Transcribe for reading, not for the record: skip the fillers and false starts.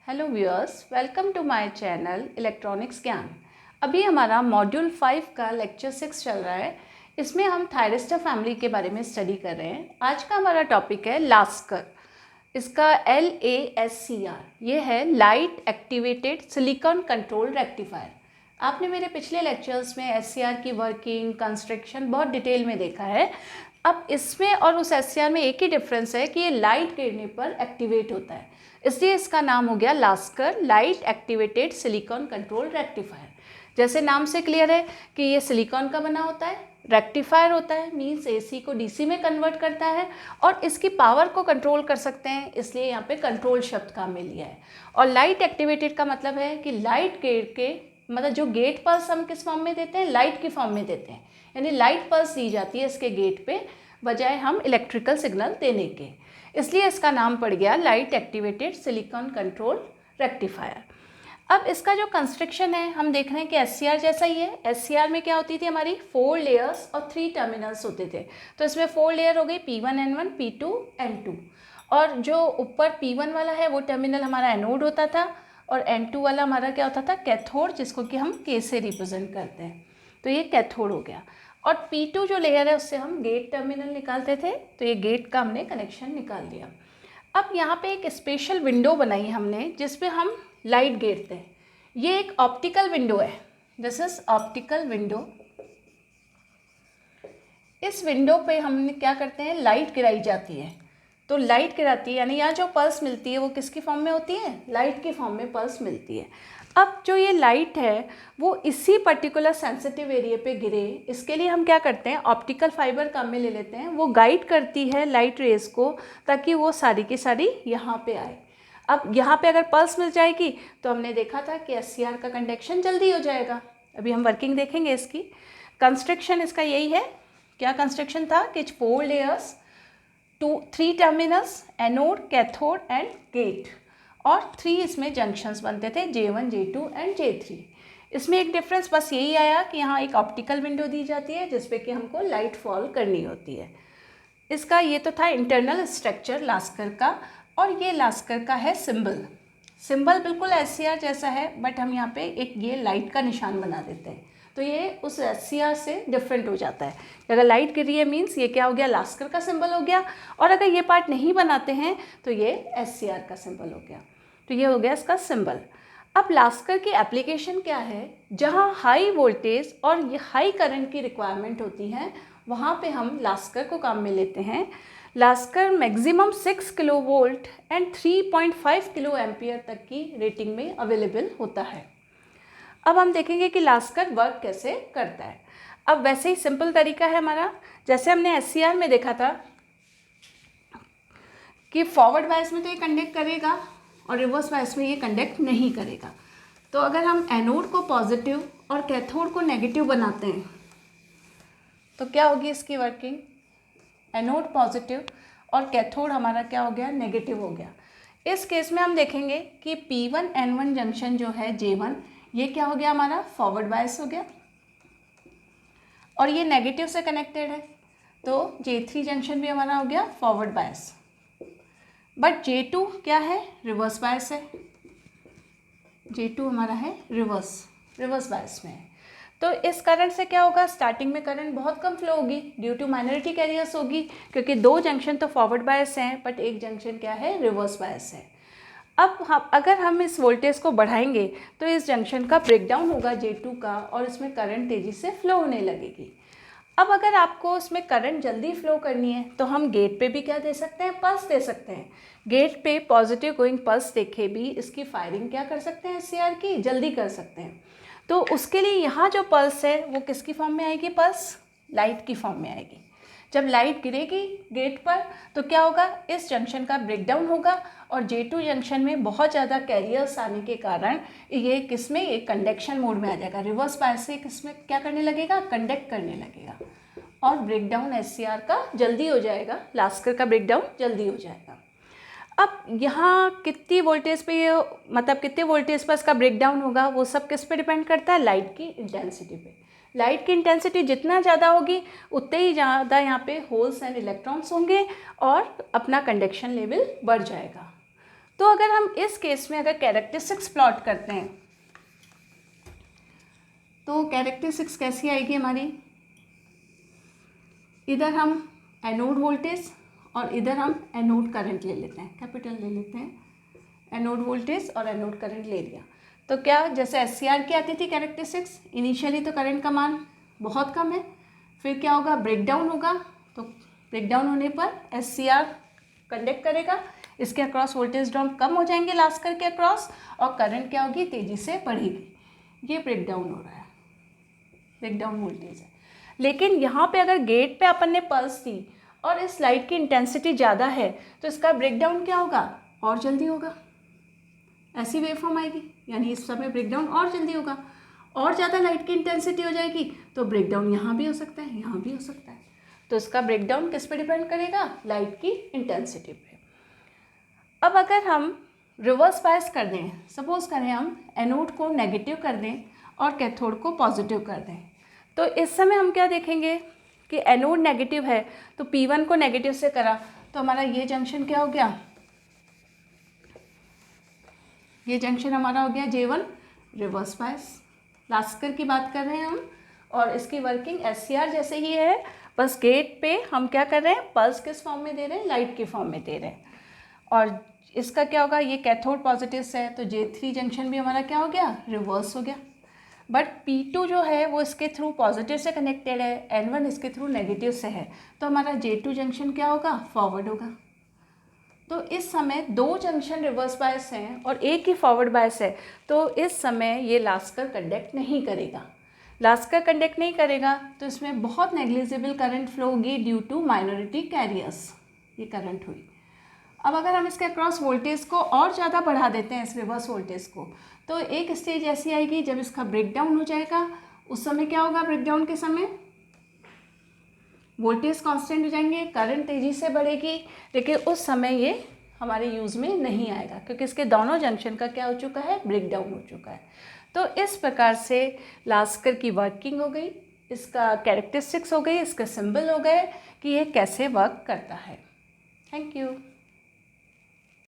Hello viewers, welcome to my channel electronics Gyan. अभी हमारा module 5 का लेक्चर 6 चल रहा है। इसमें हम थायरिस्टर फैमिली के बारे में स्टडी कर रहे हैं। आज का हमारा टॉपिक है लास्कर। इसका LASCR ये है light activated silicon controlled rectifier. आपने मेरे पिछले लेक्चर्स में SCR की वर्किंग कंस्ट्रक्शन बहुत डिटेल में देखा है। अब इसमें और उस SCR में एक ही डिफरेंस है कि ये लाइट गिरने पर एक्टिवेट होता है, इसलिए इसका नाम हो गया LASCR, light activated silicon controlled rectifier. जैसे नाम से क्लियर है कि ये सिलिकॉन का बना होता है, रेक्टिफायर होता है, मींस AC को DC में कन्वर्ट करता है और इसकी पावर को कंट्रोल कर सकते हैं, इसलिए यहाँ पे कंट्रोल शब्द काम में लिया है। और लाइट एक्टिवेटेड का मतलब है कि लाइट गेट के मतलब जो गेट पल्स हम किस फॉर्म में देते हैं, लाइट की फॉर्म में देते हैं, यानी लाइट पल्स दी जाती है इसके गेट पे बजाय हम इलेक्ट्रिकल सिग्नल देने के, इसलिए इसका नाम पड़ गया light activated silicon controlled rectifier. अब इसका जो कंस्ट्रक्शन है हम देख रहे हैं कि SCR जैसा ही है। SCR में क्या होती थी, हमारी 4 लेयर्स और 3 टर्मिनल्स होते थे। तो इसमें 4 लेयर हो गई, P1 N1 P2 N2, और जो ऊपर P1 वाला है वो टर्मिनल हमारा एनोड होता था और N2 वाला हमारा क्या होता था, कैथोड, जिसको कि हम K से रिप्रेजेंट करते हैं। तो ये कैथोड हो गया। और P2 जो लेयर है उससे हम गेट टर्मिनल निकालते थे, तो ये गेट का हमने कनेक्शन निकाल दिया। अब यहाँ पे एक स्पेशल विंडो बनाई हमने जिसपे हम लाइट गिरते हैं। ये एक ऑप्टिकल विंडो है, दिस इज ऑप्टिकल विंडो। इस विंडो पे हम क्या करते हैं, लाइट गिराई जाती है। तो लाइट गिराती है यानी यहाँ जो पल्स मिलती है वो किसकी फॉर्म में होती है, लाइट की फॉर्म में पल्स मिलती है। अब जो ये लाइट है वो इसी पर्टिकुलर सेंसिटिव एरिया पे गिरे, इसके लिए हम क्या करते हैं, ऑप्टिकल फाइबर काम में ले लेते हैं। वो गाइड करती है लाइट रेज को ताकि वो सारी की सारी यहाँ पे आए। अब यहाँ पे अगर पल्स मिल जाएगी तो हमने देखा था कि SCR का कंडक्शन जल्दी हो जाएगा। अभी हम वर्किंग देखेंगे इसकी। कंस्ट्रक्शन इसका यही है। क्या कंस्ट्रक्शन था कि 4 layers, 3 terminals, anode, cathode and gate, और 3 इसमें जंक्शंस बनते थे, J1 J2 एंड J3। इसमें एक डिफरेंस बस यही आया कि यहाँ एक ऑप्टिकल विंडो दी जाती है जिसपे कि हमको लाइट फॉल करनी होती है। इसका ये तो था इंटरनल स्ट्रक्चर लास्कर का। और ये लास्कर का है सिंबल। सिंबल बिल्कुल SCR जैसा है, बट हम यहाँ पे एक ये लाइट का निशान बना देते हैं, तो ये उस SCR से डिफरेंट हो जाता है। अगर लाइट गिर रही है मीन्स ये क्या हो गया, लास्कर का सिंबल हो गया, और अगर ये पार्ट नहीं बनाते हैं तो ये SCR का सिंबल हो गया। तो ये हो गया इसका सिंबल। अब लास्कर की एप्लीकेशन क्या है, जहाँ हाई वोल्टेज और ये हाई करंट की रिक्वायरमेंट होती है वहाँ पे हम लास्कर को काम में लेते हैं। LASCR maximum 6 kilo volt and 3.5 kilo ampere तक की रेटिंग में अवेलेबल होता है। अब हम देखेंगे कि लास्कर वर्क कैसे करता है। अब वैसे ही सिंपल तरीका है हमारा, जैसे हमने SCR में देखा था कि फॉरवर्ड बायस में तो ये कंडक्ट करेगा और रिवर्स बायस में ये कंडक्ट नहीं करेगा। तो अगर हम एनोड को पॉजिटिव और कैथोड को नेगेटिव बनाते हैं तो क्या होगी इसकी वर्किंग, एनोड पॉजिटिव और कैथोड हमारा क्या हो गया, नेगेटिव हो गया। इस केस में हम देखेंगे कि P1 N1 जंक्शन जो है J1, ये क्या हो गया, हमारा फॉरवर्ड बायस हो गया और ये नेगेटिव से कनेक्टेड है, तो J3 जंक्शन भी हमारा हो गया फॉरवर्ड बायस। बट J2 क्या है, रिवर्स बायस है। J2 हमारा है रिवर्स बायस में है। तो इस करंट से क्या होगा, स्टार्टिंग में करंट बहुत कम फ्लो होगी ड्यू टू माइनॉरिटी कैरियर्स होगी, क्योंकि 2 जंक्शन तो फॉरवर्ड बायस हैं बट एक जंक्शन क्या है, रिवर्स बायस है। अब अगर हम इस वोल्टेज को बढ़ाएंगे तो इस जंक्शन का ब्रेकडाउन होगा J2 का और इसमें करंट तेज़ी से फ्लो होने लगेगी। अब अगर आपको इसमें करंट जल्दी फ्लो करनी है तो हम गेट पे भी क्या दे सकते हैं, पल्स दे सकते हैं। गेट पे पॉजिटिव गोइंग पल्स देखे भी इसकी फायरिंग क्या कर सकते हैं, SCR की जल्दी कर सकते हैं। तो उसके लिए यहाँ जो पल्स है वो किसकी फॉर्म में आएगी, पल्स लाइट की फॉर्म में आएगी। जब लाइट गिरेगी गेट पर तो क्या होगा, इस जंक्शन का ब्रेकडाउन होगा और J2 जंक्शन में बहुत ज़्यादा कैरियर्स आने के कारण ये किसमें, ये कंडक्शन मोड में आ जाएगा। रिवर्स बायस से किसमें क्या करने लगेगा, कंडक्ट करने लगेगा और ब्रेकडाउन SCR का जल्दी हो जाएगा, लास्कर का ब्रेकडाउन जल्दी हो जाएगा। अब यहाँ कितनी वोल्टेज पे ये मतलब कितने वोल्टेज पर इसका ब्रेकडाउन होगा, वो सब किस पे डिपेंड करता है, लाइट की इंटेंसिटी पे। लाइट की इंटेंसिटी जितना ज़्यादा होगी उतने ही ज़्यादा यहाँ पे होल्स एंड इलेक्ट्रॉन्स होंगे और अपना कंडक्शन लेवल बढ़ जाएगा। तो अगर हम इस केस में अगर कैरेक्टरिस्टिक्स प्लॉट करते हैं तो कैरेक्टरिस्टिक्स कैसी आएगी हमारी, इधर हम एनोड वोल्टेज और इधर हम एनोड करंट ले लेते हैं, कैपिटल ले लेते हैं, एनोड वोल्टेज और एनोड करंट ले लिया। तो क्या जैसे SCR की आती थी कैरेक्टरिस्टिक्स, इनिशियली तो करंट का मान बहुत कम है, फिर क्या होगा, ब्रेकडाउन होगा, तो ब्रेकडाउन होने पर SCR कंडक्ट करेगा, इसके अक्रॉस वोल्टेज ड्रॉप कम हो जाएंगे लास्कर के अक्रॉस, और करंट क्या होगी, तेज़ी से बढ़ेगी। ये ब्रेकडाउन हो रहा है, ब्रेकडाउन वोल्टेज है। लेकिन यहाँ पे अगर गेट पे अपन ने पल्स दी और इस लाइट की इंटेंसिटी ज़्यादा है तो इसका ब्रेकडाउन क्या होगा, और जल्दी होगा, ऐसी वेवफॉर्म आएगी, यानी इस समय ब्रेकडाउन और जल्दी होगा, और ज़्यादा लाइट की इंटेंसिटी हो जाएगी तो ब्रेकडाउन यहाँ भी हो सकता है, यहाँ भी हो सकता है। तो इसका ब्रेकडाउन किस पे डिपेंड करेगा, लाइट की इंटेंसिटी पे। अब अगर हम रिवर्स बायस कर दें, सपोज करें हम एनोड को नेगेटिव कर दें और कैथोड को पॉजिटिव कर दें, तो इस समय हम क्या देखेंगे कि एनोड नेगेटिव है तो P1 को नेगेटिव से करा तो हमारा ये जंक्शन क्या हो गया, ये जंक्शन हमारा हो गया J1 रिवर्स बायस। लास्कर की बात कर रहे हैं हम, और इसकी वर्किंग SCR जैसे ही है, बस गेट पे हम क्या कर रहे हैं, पल्स किस फॉर्म में दे रहे हैं, लाइट के फॉर्म में दे रहे हैं। और इसका क्या होगा, ये कैथोड पॉजिटिव से है तो J3 जंक्शन भी हमारा क्या हो गया, रिवर्स हो गया। बट P2 जो है वो इसके थ्रू पॉजिटिव से कनेक्टेड है, N1 इसके थ्रू नेगेटिव से है, तो हमारा J2 जंक्शन क्या होगा, फॉरवर्ड होगा। तो इस समय दो जंक्शन रिवर्स बायस हैं और एक ही फॉरवर्ड बायस है, तो इस समय ये लास्कर कंडक्ट नहीं करेगा। लास्कर कंडक्ट नहीं करेगा तो इसमें बहुत नेग्लिजिबल करंट फ्लो होगी ड्यू टू माइनॉरिटी कैरियर्स, ये करंट हुई। अब अगर हम इसके अक्रॉस वोल्टेज को और ज़्यादा बढ़ा देते हैं, इस रिवर्स वोल्टेज को, तो एक स्टेज ऐसी आएगी जब इसका ब्रेकडाउन हो जाएगा। उस समय क्या होगा, ब्रेकडाउन के समय वोल्टेज कांस्टेंट हो जाएंगे, करंट तेज़ी से बढ़ेगी, लेकिन उस समय ये हमारे यूज़ में नहीं आएगा क्योंकि इसके दोनों जंक्शन का क्या हो चुका है, ब्रेकडाउन हो चुका है। तो इस प्रकार से लास्कर की वर्किंग हो गई, इसका कैरेक्टरिस्टिक्स हो गई, इसके सिंबल हो गए कि ये कैसे वर्क करता है। Thank you.